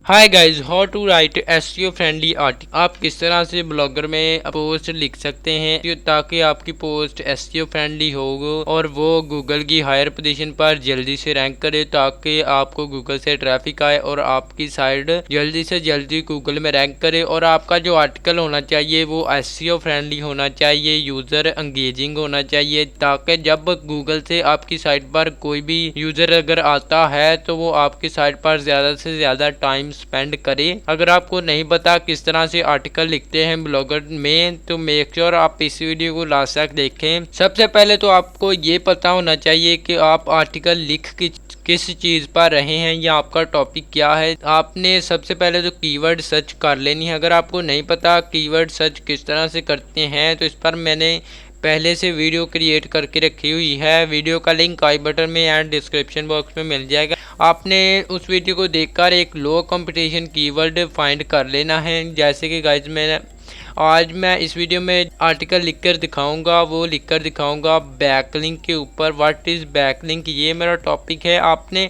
Hi guys, how to write SEO friendly article. आप किस तरह से ब्लॉगर में पोस्ट लिख सकते हैं ताकि आपकी पोस्ट एसईओ फ्रेंडली हो और वो गूगल की हायर पोजीशन पर जल्दी से रैंक करे, ताकि आपको गूगल से ट्रैफिक आए और आपकी साइट जल्दी से जल्दी गूगल में रैंक करे। और आपका जो आर्टिकल होना चाहिए वो एसईओ फ्रेंडली होना चाहिए, यूज़र एंगेजिंग होना चाहिए, ताकि जब गूगल से आपकी साइट पर कोई भी यूज़र अगर आता है तो वो आपकी साइट पर ज़्यादा से ज़्यादा टाइम स्पेंड करें। अगर आपको नहीं पता किस तरह से आर्टिकल लिखते हैं ब्लॉगर में, तो मेक श्योर आप इस वीडियो को लास्ट तक देखें। सबसे पहले तो आपको ये पता होना चाहिए कि आप आर्टिकल लिख किस चीज़ पर रहे हैं या आपका टॉपिक क्या है। आपने सबसे पहले तो कीवर्ड सर्च कर लेनी है। अगर आपको नहीं पता कीवर्ड सर्च किस तरह से करते हैं तो इस पर मैंने पहले से वीडियो क्रिएट करके रखी हुई है। वीडियो का लिंक आई बटन में एंड डिस्क्रिप्शन बॉक्स में मिल जाएगा। आपने उस वीडियो को देखकर एक लो कंपटीशन कीवर्ड फाइंड कर लेना है। जैसे कि गाइज आज मैं इस वीडियो में आर्टिकल लिखकर दिखाऊंगा, वो लिखकर दिखाऊंगा बैकलिंक के ऊपर। व्हाट इज़ बैकलिंक, ये मेरा टॉपिक है। आपने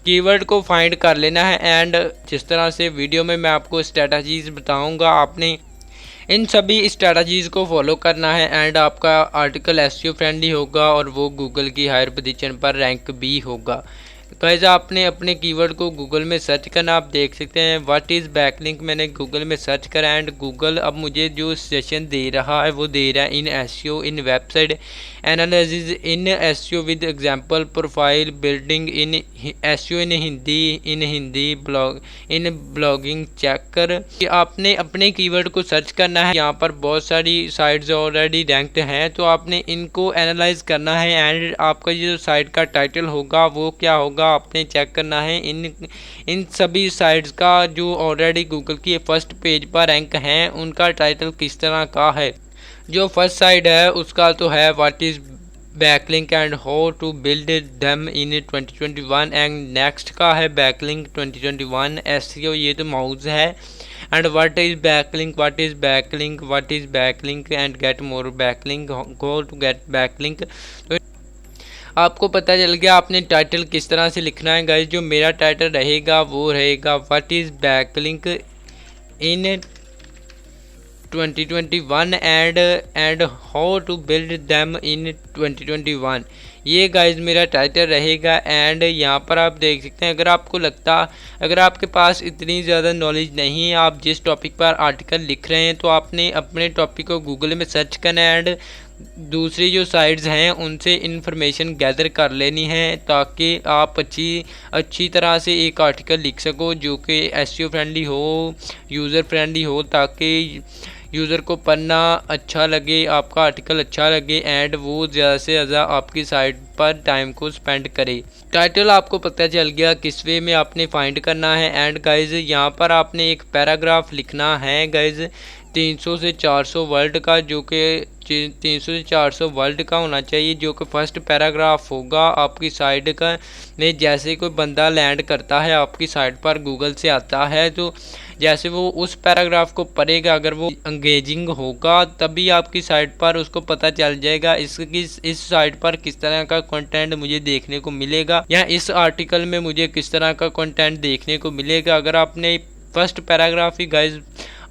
कीवर्ड को फाइंड कर लेना है एंड जिस तरह से वीडियो में मैं आपको स्ट्रेटजीज बताऊंगा, आपने इन सभी स्ट्रैटेजीज़ को फॉलो करना है एंड आपका आर्टिकल एसईओ फ्रेंडली होगा और वो गूगल की हायर पोजीशन पर रैंक भी होगा। गाइस, आपने अपने कीवर्ड को गूगल में सर्च करना। आप देख सकते हैं व्हाट इज़ बैकलिंक मैंने गूगल में सर्च करा एंड गूगल अब मुझे जो सजेशन दे रहा है वो दे रहा है इन SEO in website analysis in SEO with example profile building in SEO in Hindi blog in blogging checker. आपने अपने कीवर्ड को सर्च करना है। यहाँ पर बहुत सारी साइट्स ऑलरेडी रैंक्ड हैं, तो आपने इनको एनालाइज करना है एंड आपका जो साइट का टाइटल होगा वो क्या होगा आपने चेक करना है। इन सभी साइट्स का जो ऑलरेडी गूगल की फर्स्ट पेज पर रैंक हैं उनका टाइटल किस तरह का है। जो फर्स्ट साइट है उसका तो है what is backlink and how to build them in 2021 and next का है बैकलिंक 2021 एसईओ, ये तो माउस है। And what is backlink and get more backlink, go to get backlink. तो आपको पता चल गया आपने टाइटल किस तरह से लिखना है। गाइस, जो मेरा टाइटल रहेगा वो रहेगा what is backlink in 2021 and how to build them in 2021। ये गाइज मेरा टाइटल रहेगा। एंड यहाँ पर आप देख सकते हैं, अगर आपके पास इतनी ज़्यादा नॉलेज नहीं है, आप जिस टॉपिक पर आर्टिकल लिख रहे हैं, तो आपने अपने टॉपिक को गूगल में सर्च करना है एंड दूसरी जो साइट्स हैं उनसे इन्फॉर्मेशन गैदर कर लेनी है, ताकि आप अच्छी तरह से एक आर्टिकल लिख सको जो कि एसईओ फ्रेंडली हो, यूज़र फ्रेंडली हो, ताकि यूज़र को पढ़ना अच्छा लगे, आपका आर्टिकल अच्छा लगे एंड वो ज़्यादा से ज़्यादा आपकी साइट पर टाइम को स्पेंड करे। टाइटल आपको पता चल गया किस वे में आपने फाइंड करना है। एंड गाइज, यहाँ पर आपने एक पैराग्राफ लिखना है गाइज 300 से 400 वर्ड का, जो कि 300 से 400 वर्ड का होना चाहिए, जो कि फर्स्ट पैराग्राफ होगा आपकी साइट का में। जैसे कोई बंदा लैंड करता है आपकी साइट पर, गूगल से आता है, तो जैसे वो उस पैराग्राफ को पढ़ेगा, अगर वो एंगेजिंग होगा तभी आपकी साइट पर उसको पता चल जाएगा इस साइट पर किस तरह का कंटेंट मुझे देखने को मिलेगा या इस आर्टिकल में मुझे किस तरह का कंटेंट देखने को मिलेगा। अगर आपने फर्स्ट पैराग्राफ ही गाइज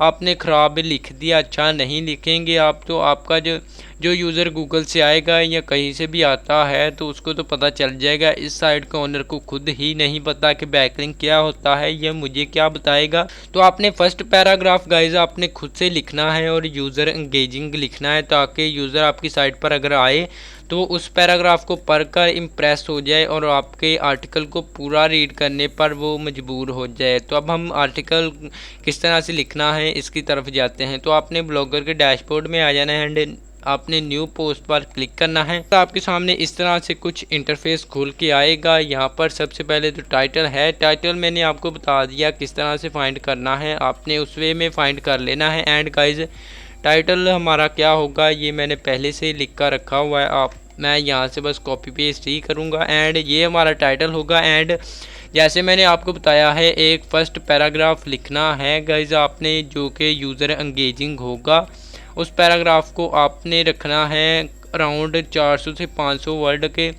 आपने ख़राब लिख दिया, अच्छा नहीं लिखेंगे आप, तो आपका जो यूज़र गूगल से आएगा या कहीं से भी आता है तो उसको तो पता चल जाएगा। इस साइट के ओनर को खुद ही नहीं पता कि बैकलिंक क्या होता है, यह मुझे क्या बताएगा। तो आपने फर्स्ट पैराग्राफ गाइज आपने खुद से लिखना है और यूज़र एंगेजिंग लिखना है, ताकि यूज़र आपकी साइट पर अगर आए तो उस पैराग्राफ को पढ़कर इम्प्रेस हो जाए और आपके आर्टिकल को पूरा रीड करने पर वो मजबूर हो जाए। तो अब हम आर्टिकल किस तरह से लिखना है इसकी तरफ जाते हैं। तो आपने ब्लॉगर के डैशबोर्ड में आ जाना है एंड आपने न्यू पोस्ट पर क्लिक करना है। तो आपके सामने इस तरह से कुछ इंटरफेस खुल के आएगा। यहाँ पर सबसे पहले तो टाइटल है। टाइटल मैंने आपको बता दिया किस तरह से फाइंड करना है, आपने उस वे में फाइंड कर लेना है। एंड गाइज, टाइटल हमारा क्या होगा ये मैंने पहले से लिख कर रखा हुआ है, मैं यहाँ से बस कॉपी पेस्ट ही करूँगा एंड ये हमारा टाइटल होगा। एंड जैसे मैंने आपको बताया है एक फर्स्ट पैराग्राफ लिखना है गाइज आपने, जो कि यूज़र एंगेजिंग होगा। उस पैराग्राफ को आपने रखना है अराउंड 400 से 500 वर्ड के,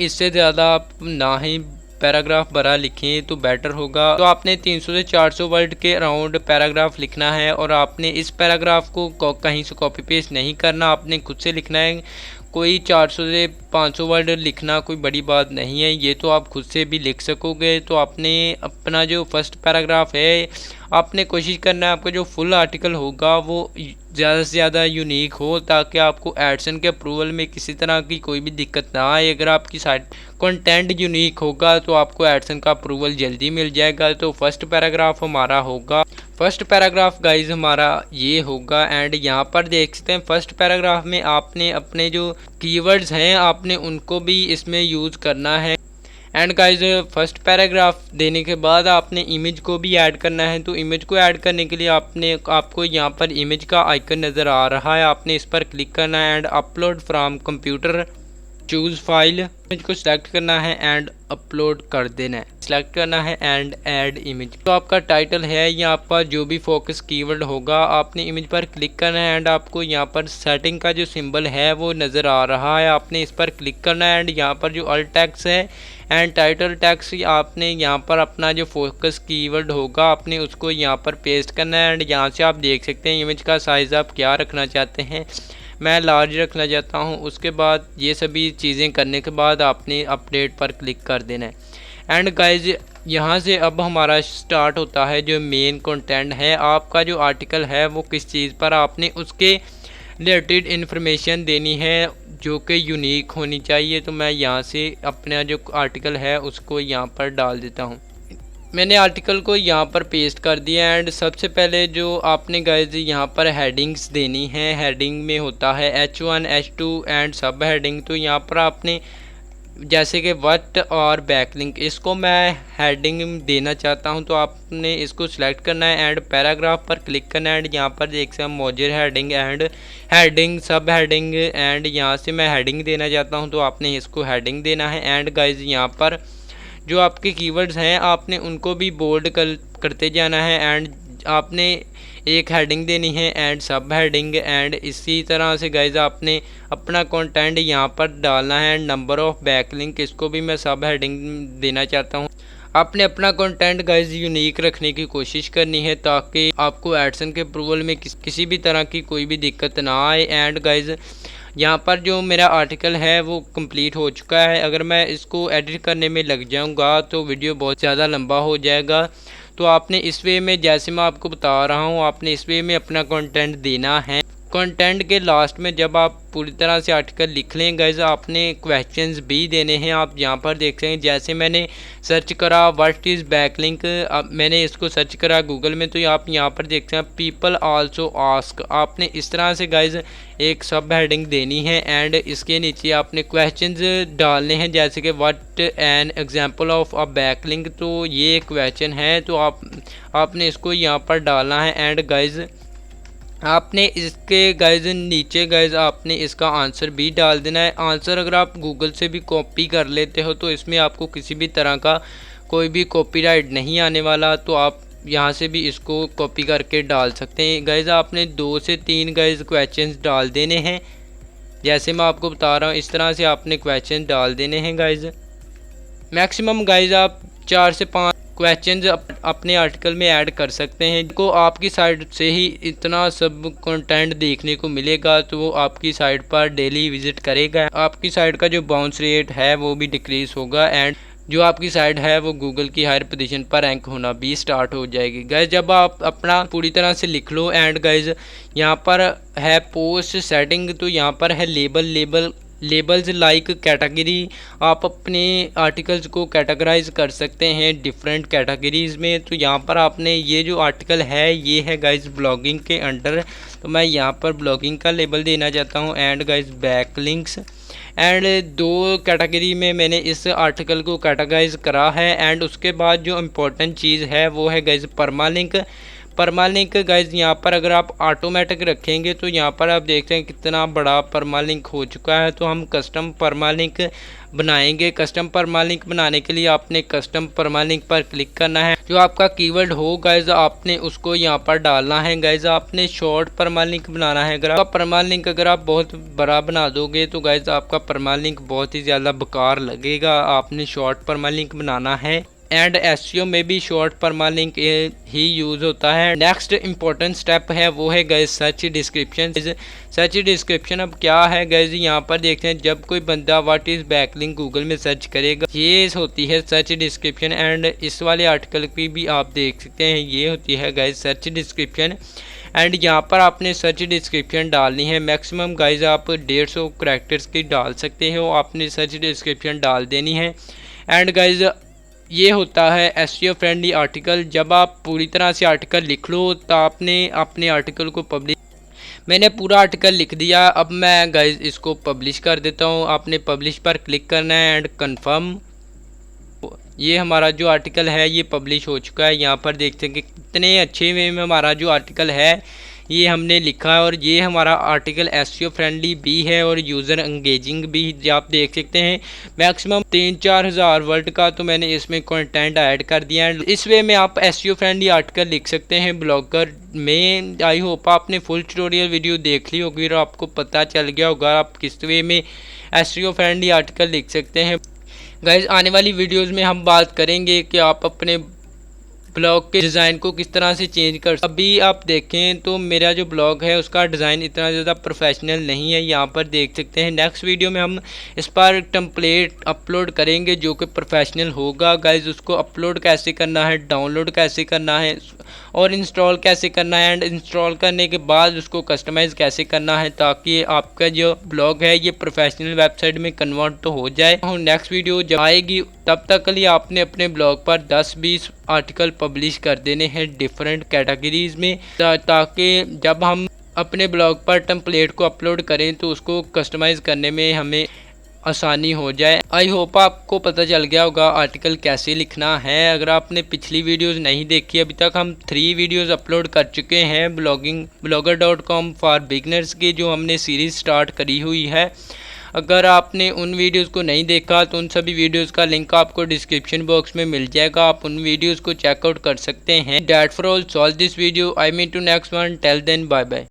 इससे ज़्यादा आप ना ही पैराग्राफ बड़ा लिखें तो बेटर होगा। तो आपने 300 से 400 वर्ड के अराउंड पैराग्राफ लिखना है और आपने इस पैराग्राफ को कहीं से कॉपी पेस्ट नहीं करना, आपने खुद से लिखना है। कोई 400 से 500 वर्ड लिखना कोई बड़ी बात नहीं है, ये तो आप खुद से भी लिख सकोगे। तो आपने अपना जो फर्स्ट पैराग्राफ है आपने कोशिश करना है आपका जो फुल आर्टिकल होगा वो ज़्यादा से ज़्यादा यूनिक हो, ताकि आपको एडसेंस के अप्रूवल में किसी तरह की कोई भी दिक्कत ना आए। अगर आपकी साइट कंटेंट यूनिक होगा तो आपको एडसेंस का अप्रूवल जल्दी मिल जाएगा। तो फर्स्ट पैराग्राफ हमारा होगा, फर्स्ट पैराग्राफ गाइज हमारा ये होगा। एंड यहाँ पर देख सकते हैं फर्स्ट पैराग्राफ में आपने अपने जो कीवर्ड्स हैं आपने उनको भी इसमें यूज़ करना है। एंड गाइज फर्स्ट पैराग्राफ देने के बाद आपने इमेज को भी ऐड करना है। तो इमेज को ऐड करने के लिए आपको यहाँ पर इमेज का आइकन नज़र आ रहा है, आपने इस पर क्लिक करना है and upload from computer choose file, image को सिलेक्ट करना है एंड अपलोड कर देना है, सिलेक्ट करना है एंड ऐड इमेज। तो आपका टाइटल है या आपका जो भी फोकस कीवर्ड होगा आपने इमेज पर क्लिक करना है एंड आपको यहाँ पर सेटिंग का जो सिंबल है वो नज़र आ रहा है, आपने इस पर क्लिक करना है एंड यहाँ पर जो अल्ट टैक्स है एंड टाइटल टैक्स आपने यहाँ पर अपना जो फोकस कीवर्ड होगा आपने उसको यहाँ पर पेस्ट करना है। एंड यहाँ से आप देख सकते हैं इमेज का साइज़ आप क्या रखना चाहते हैं, मैं लार्ज रखना चाहता हूँ। उसके बाद ये सभी चीज़ें करने के बाद आपने अपडेट पर क्लिक कर देना है। एंड गाइज यहाँ से अब हमारा स्टार्ट होता है जो मेन कंटेंट है, आपका जो आर्टिकल है वो किस चीज़ पर आपने उसके रिलेटेड इन्फॉर्मेशन देनी है जो कि यूनिक होनी चाहिए। तो मैं यहाँ से अपना जो आर्टिकल है उसको यहाँ पर डाल देता हूँ। मैंने आर्टिकल को यहाँ पर पेस्ट कर दिया। एंड सबसे पहले जो आपने गाइज यहाँ पर हेडिंग्स देनी है, हेडिंग में होता है H1 H2 एंड सब हेडिंग। तो यहाँ पर आपने जैसे कि व्हाट और बैकलिंक, इसको मैं हेडिंग देना चाहता हूं तो आपने इसको सिलेक्ट करना है एंड पैराग्राफ पर क्लिक करना है। एंड यहाँ पर देख सकते हैं मॉड्यूल हेडिंग एंड हेडिंग सब हेडिंग, एंड यहाँ से मैं हेडिंग देना चाहता हूं तो आपने इसको हेडिंग देना है। एंड गाइज यहाँ पर जो आपके कीवर्ड्स हैं आपने उनको भी बोल्ड करते जाना है एंड आपने एक हेडिंग देनी है एंड सब हेडिंग। एंड इसी तरह से गाइज आपने अपना कंटेंट यहाँ पर डालना है। नंबर ऑफ बैकलिंक, इसको भी मैं सब हेडिंग देना चाहता हूँ। आपने अपना कंटेंट गाइज यूनिक रखने की कोशिश करनी है ताकि आपको एडसेंस के अप्रूवल में किसी भी तरह की कोई भी दिक्कत ना आए। एंड गाइज यहाँ पर जो मेरा आर्टिकल है वो कंप्लीट हो चुका है, अगर मैं इसको एडिट करने में लग जाऊँगा तो वीडियो बहुत ज़्यादा लंबा हो जाएगा। तो आपने इस वे में, जैसे मैं आपको बता रहा हूँ, आपने इस वे में अपना कंटेंट देना है। कंटेंट के लास्ट में जब आप पूरी तरह से आर्टिकल लिख लें गाइज आपने क्वेश्चंस भी देने हैं। आप यहाँ पर देख सकते हैं जैसे मैंने सर्च करा व्हाट इज़ बैकलिंक, मैंने इसको सर्च करा गूगल में, तो आप यहाँ पर देखते हैं पीपल आल्सो आस्क। आपने इस तरह से गाइज एक सब हेडिंग देनी है एंड इसके नीचे आपने क्वेश्चंस डालने हैं जैसे कि what an example of a backlink. तो ये क्वेश्चन है तो आपने इसको यहाँ पर डालना है। एंड गाइज आपने इसके गाइज नीचे गाइज आपने इसका आंसर भी डाल देना है। आंसर अगर आप गूगल से भी कॉपी कर लेते हो तो इसमें आपको किसी भी तरह का कोई भी कॉपीराइट नहीं आने वाला, तो आप यहाँ से भी इसको कॉपी करके डाल सकते हैं। गाइज आपने 2 से 3 गाइज क्वेश्चंस डाल देने हैं, जैसे मैं आपको बता रहा हूँ इस तरह से आपने क्वेश्चन डाल देने हैं। गाइज मैक्सिमम गाइज आप 4 से 5 क्वेश्चंस अपने आर्टिकल में ऐड कर सकते हैं। को आपकी साइट से ही इतना सब कंटेंट देखने को मिलेगा तो वो आपकी साइट पर डेली विजिट करेगा, आपकी साइट का जो बाउंस रेट है वो भी डिक्रीज होगा एंड जो आपकी साइट है वो गूगल की हायर पोजीशन पर रैंक होना भी स्टार्ट हो जाएगी। गाइज जब आप अपना पूरी तरह से लिख लो एंड गाइज यहाँ पर है पोस्ट सेटिंग, तो यहाँ पर है लेबल्स लाइक कैटेगरी। आप अपने आर्टिकल्स को कैटेगराइज कर सकते हैं डिफरेंट कैटेगरीज में। तो यहाँ पर आपने ये जो आर्टिकल है ये है गाइज ब्लॉगिंग के अंडर, तो मैं यहाँ पर ब्लॉगिंग का लेबल देना चाहता हूँ and guys backlinks. And 2 category में मैंने इस आर्टिकल को कैटेगराइज करा है। एंड उसके बाद जो इम्पोर्टेंट चीज़ है वो है गाइज परमालिंक। परमालिंक गाइज यहाँ पर अगर आप ऑटोमेटिक रखेंगे तो यहाँ पर आप देखते हैं कितना बड़ा परमालिंक हो चुका है। तो हम कस्टम परमालिंक बनाएंगे। कस्टम परमालिंक बनाने के लिए आपने कस्टम परमालिंक पर क्लिक करना है। जो आपका कीवर्ड हो गाइज आपने उसको यहाँ पर डालना है। गाइज आपने शॉर्ट परमालिंक बनाना है। अगर आप परमालिंक अगर आप बहुत बड़ा बना दोगे तो गाइज आपका परमालिंक बहुत ही ज़्यादा बेकार लगेगा। आपने शॉर्ट परमालिंक बनाना है। एंड एसईओ में भी शॉर्ट परमालिंक ही यूज़ होता है। नेक्स्ट इंपॉर्टेंट स्टेप है वो है guys search description. Search description अब क्या है गाइज, यहाँ पर देखते हैं जब कोई बंदा व्हाट इज़ बैकलिंक गूगल में सर्च करेगा, ये होती है सर्च डिस्क्रिप्शन। एंड इस वाले आर्टिकल की भी आप देख सकते हैं, ये होती है गाइज सर्च डिस्क्रिप्शन। एंड यहाँ पर आपने सर्च डिस्क्रिप्शन डालनी है। मैक्सिमम गाइज आप 150 करैक्टर्स की डाल सकते हो। आपने सर्च डिस्क्रिप्शन डाल देनी है। एंड गाइज ये होता है एसईओ फ्रेंडली आर्टिकल। जब आप पूरी तरह से आर्टिकल लिख लो तो आपने अपने आर्टिकल को पब्लिश, मैंने पूरा आर्टिकल लिख दिया। अब मैं गाइज इसको पब्लिश कर देता हूँ। आपने पब्लिश पर क्लिक करना है एंड कंफर्म। ये हमारा जो आर्टिकल है ये पब्लिश हो चुका है। यहाँ पर देखते हैं कि कितने अच्छे वे में हमारा जो आर्टिकल है ये हमने लिखा है। और ये हमारा आर्टिकल एसईओ फ्रेंडली भी है और यूज़र एंगेजिंग भी आप देख सकते हैं। मैक्सिमम 3-4 हज़ार वर्ड का तो मैंने इसमें कंटेंट ऐड कर दिया है। इस वे में आप एसईओ फ्रेंडली आर्टिकल लिख सकते हैं ब्लॉगर में। आई होप आपने फुल ट्यूटोरियल वीडियो देख ली होगी और आपको पता चल गया होगा आप किस वे में एसईओ फ्रेंडली आर्टिकल लिख सकते हैं। गाइज आने वाली वीडियोज़ में हम बात करेंगे कि आप अपने ब्लॉग के डिज़ाइन को किस तरह से चेंज कर। अभी आप देखें तो मेरा जो ब्लॉग है उसका डिज़ाइन इतना ज़्यादा प्रोफेशनल नहीं है, यहाँ पर देख सकते हैं। नेक्स्ट वीडियो में हम इस पर टेम्पलेट अपलोड करेंगे जो कि प्रोफेशनल होगा। गाइज उसको अपलोड कैसे करना है, डाउनलोड कैसे करना है और इंस्टॉल कैसे करना है। एंड इंस्टॉल करने के बाद उसको कस्टमाइज़ कैसे करना है ताकि आपका जो ब्लॉग है ये प्रोफेशनल वेबसाइट में कन्वर्ट तो हो जाए। नेक्स्ट वीडियो जब आएगी तब तक के लिए आपने अपने ब्लॉग पर 10-20 आर्टिकल पब्लिश कर देने हैं डिफरेंट कैटेगरीज में, ताकि जब हम अपने ब्लॉग पर टेम्पलेट को अपलोड करें तो उसको कस्टमाइज़ करने में हमें आसानी हो जाए। आई होप आपको पता चल गया होगा आर्टिकल कैसे लिखना है। अगर आपने पिछली वीडियोस नहीं देखी, अभी तक हम 3 वीडियोस अपलोड कर चुके हैं 𝗕𝗏𝗕𝗏𝗕𝗏𝗏 फॉर बिगनर्स की, जो हमने सीरीज़ स्टार्ट करी हुई है। अगर आपने उन वीडियोस को नहीं देखा तो उन सभी वीडियोस का लिंक आपको डिस्क्रिप्शन बॉक्स में मिल जाएगा, आप उन वीडियोस को चेकआउट कर सकते हैं। That's for all, solve this video. I meet to next one, till then bye bye.